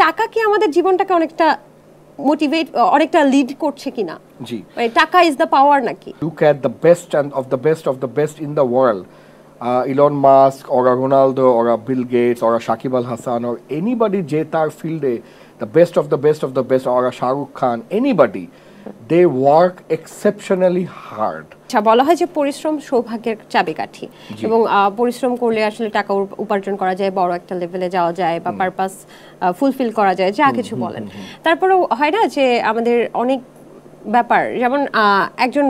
টাকা কি আমাদের জীবনটাকে অনেকটা মোটিভেট অনেকটা লিড করছে কিনা? জি, মানে টাকা ইজ দ্য পাওয়ার নাকি? look at the best and of the best in the world. Elon Musk or a Ronaldo or a Bill Gates or a Shakib Al Hasan or anybody যে তার ফিল্ডে the best of the best or a Shah Rukh Khan, anybody, they work exceptionally hard. আচ্ছা, বলা হয় যে পরিশ্রম সৌভাগ্যের চাবিকাঠি, এবং পরিশ্রম করলে আসলে টাকা উপার্জন করা যায়, বড় একটা লেভেলে যাওয়া যায় বা পারপাস ফুলফিল করা যায়, যা কিছু বলেন। তারপরেও হয় না যে আমাদের অনেক ব্যাপার, যেমন একজন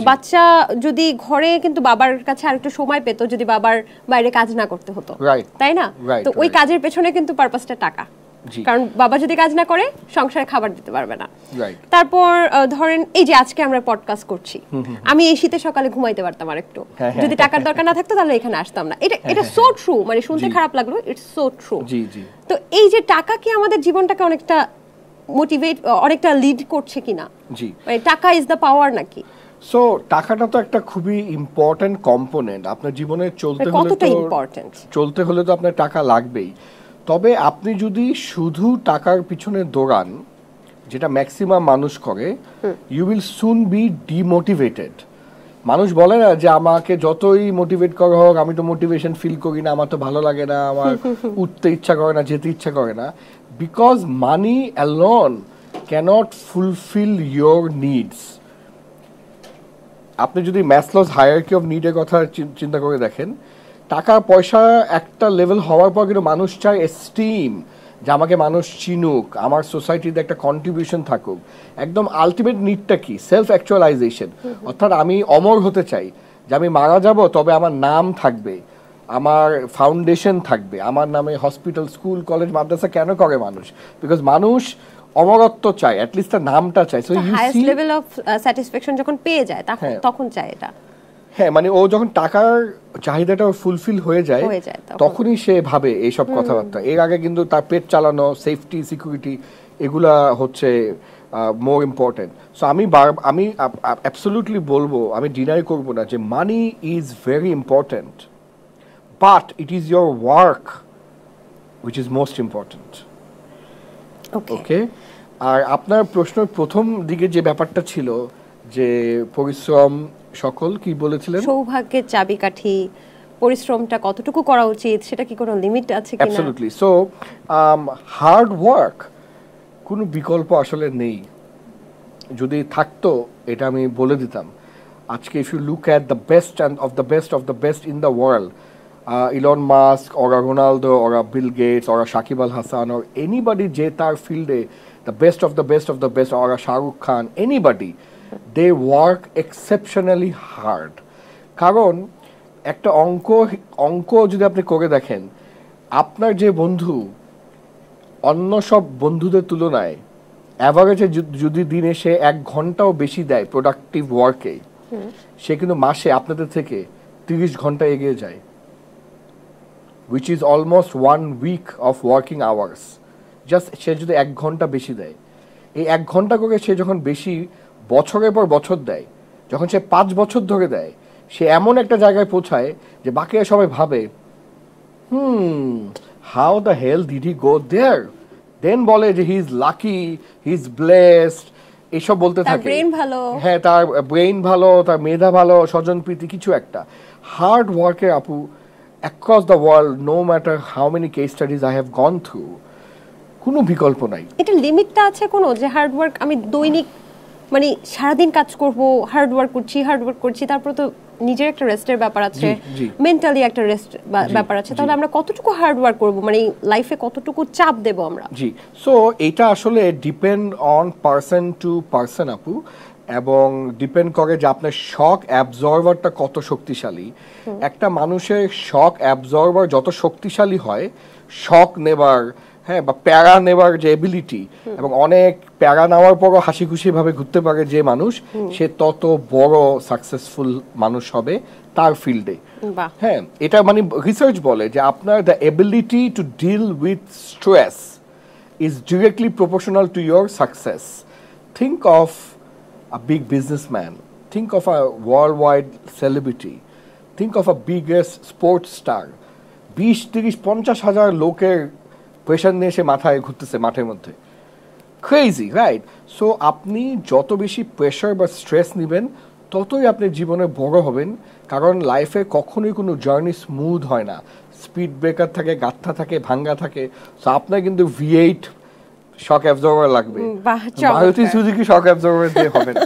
বাচ্চা যদি ঘরে কিন্তু বাবার কাছে আরেকটু সময় পেত, যদি বাবার বাইরে কাজ না করতে হতো, তাই না? তো ওই কাজের পেছনে কিন্তু পারপাসটা টাকা, কারণ বাবা যদি কাজ না করে সংসারে খাবার দিতে পারবে না। তারপর ধরেন এই যে আজকে আমরা পডকাস্ট করছি, আমি এই শীতে সকালে ঘুমাইতে পারতাম আর একটু, যদি টাকার দরকার না থাকতো তাহলে এখানে আসতাম না। এটা সো ট্রু, মানে শুনতে খারাপ লাগলো, ইটস সো ট্রু। তো এই যে টাকা কি আমাদের জীবনটাকে অনেকটা মোটিভেট, অনেকটা লিড করছে কিনা? মানে টাকা ইজ দ্য পাওয়ার নাকি? সো টাকাটা তো একটা খুবই ইম্পর্টেন্ট কম্পোনেন্ট আপনার জীবনে। চলতে হলে তো আপনার টাকা লাগবেই। তবে আপনি যদি শুধু টাকার পিছনে দৌড়ান, যেটা ম্যাক্সিমাম মানুষ করে, you will soon B demotivated. মানুষ বলে না যে আমাকে যতই মোটিভেট করা হোক আমি তো মোটিভেশন ফিল করি না, আমার তো ভালো লাগে না, আমার উঠতে ইচ্ছা করে না, যেতে ইচ্ছা করে না, because money alone cannot fulfil your needs. আপনি যদি ম্যাসলোস হায়ারার্কি অফ নিডের কথা চিন্তা করে দেখেন, টাকা পয়সা একটা লেভেল হওয়ার পর কিন্তু মানুষ চায় এস্টিম, যে আমাকে মানুষ চিনুক, আমার সোসাইটিতে একটা কন্ট্রিবিউশন থাকুক। একদম আলটিমেট নিডটা কি? Self actualisation. অর্থাৎ আমি অমর হতে চাই, যে আমি মারা যাব তবে আমার নাম থাকবে, আমার ফাউন্ডেশন থাকবে, আমার নামে হসপিটাল, স্কুল, কলেজ, মাদ্রাসা কেন করে মানুষ? বিকজ মানুষ অমরত্ব চায়, অ্যাটলিস্ট তার নামটা চায়। So you sea level of satisfaction যখন পেয়ে যায় তখন চায় এটা। হ্যাঁ, মানে ও যখন টাকার চাহিদাটা ফুলফিল হয়ে যায় তখনই সে ভাবে এইসব কথাবার্তা। এর আগে কিন্তু তার পেট চালানো, সেফটি, সিকিউরিটি, এগুলা হচ্ছে মোর ইম্পর্টেন্ট। সো আমি অ্যাবসলিউটলি বলবো, আমি ডিনাই করব না যে money is very important, but it is your work which is most important. Okay. আর আপনার প্রশ্নের প্রথম দিকে যে ব্যাপারটা ছিল যে পরিশ্রম সকল কি বলেছিলেন? সৌভাগ্যের চাবিকাঠি, পরিশ্রমটা কতটুকু করা উচিত, সেটা কি কোনো লিমিট আছে কিনা? অ্যাবসলিউটলি। সো হার্ড ওয়ার্ক কোনো বিকল্প আসলে নেই। যদি থাকতো এটা আমি বলে দিতাম। আজকে if you look at the best and of the best in the world, Elon Musk or a Ronaldo or a Bill Gates or a Shakib Al Hasan or anybody যে তার ফিল্ডে the best of the best or a Shah Rukh Khan, anybody, they work exceptionally hard. কারণ একটা অঙ্ক যদি আপনি করে দেখেন, আপনার যে বন্ধু অন্য সব বন্ধুদের তুলনায় অ্যাভারেজে যদি দিনে সে 1 ঘন্টাও বেশি দেয় প্রোডাক্টিভ ওয়ার্কে, সে কিন্তু মাসে আপনাদের থেকে 30 ঘন্টা এগিয়ে যায়, which is almost 1 week of working hours. Just say যদি 1 ঘন্টা বেশি দেয়, এই 1 ঘন্টা করে সে যখন বেশি বছরের পর বছর দেয়, যখন সে 5 বছর ধরে দেয়, সে এমন একটা জায়গায় পৌঁছায় যে বাকিরা সবাই ভাবে how the hell did he go there? দেন বলে যে he is lucky, he is blessed, এসব বলতে থাকে। হ্যাঁ, তার ব্রেইন ভালো, তার মেধা ভালো, স্বজনপ্রীতি কিছু একটা। হার্ড ওয়ার্কের আপু across the world, no matter how many case studies I have gone through, কোনো বিকল্প নাই। এটা লিমিটটা আছে কোনো, যে হার্ড ওয়ার্ক আমি দৈনিক মানে সারাদিন কাজ করব, হার্ড ওয়ার্ক করছি, তারপর তো নিজের একটা রেস্টের ব্যাপার আছে, মেন্টালি একটা রেস্ট ব্যাপার আছে, তাহলে আমরা কতটুকু হার্ড ওয়ার্ক করব, মানে লাইফে কতটুকু চাপ দেব আমরা? জি, সো এটা আসলে depend on person to person আপু, এবং ডিপেন্ড করে যে আপনার শক অ্যাবজর্ভারটা কত শক্তিশালী। একটা মানুষের শক অ্যাবজর্ভার যত শক্তিশালী হয়, শক নেবার, হ্যাঁ, বা প্যারা নেবার যে এবিলিটি, এবং অনেক প্যারা নেওয়ার পরও হাসি খুশি ভাবে ঘুরতে পারে যে মানুষ, সে তত বড় সাকসেসফুল মানুষ হবে তার ফিল্ডে। হ্যাঁ, এটা মানে রিসার্চ বলে যে আপনার the ability to deal with stress is directly proportional to your success. Think of a big businessman, think of a worldwide celebrity, think of a biggest sports star, 20, 30, 50 হাজার লোকের প্রেশার নিয়ে সে মাথায় ঘুরতেছে মাঠের মধ্যে, ক্রেজি, রাইট? সো আপনি যত বেশি প্রেশার বা স্ট্রেস নেবেন ততই আপনি জীবনে বড় হবেন, কারণ লাইফে কখনোই কোনো জার্নি স্মুথ হয় না, স্পিড ব্রেকার থাকে, গাত্তা থাকে, ভাঙ্গা থাকে। সো আপনার কিন্তু V8 শক অ্যাবজর্বার লাগবে, মারুতি সুজুকি শক অ্যাবজর্বার দিয়ে হবে না।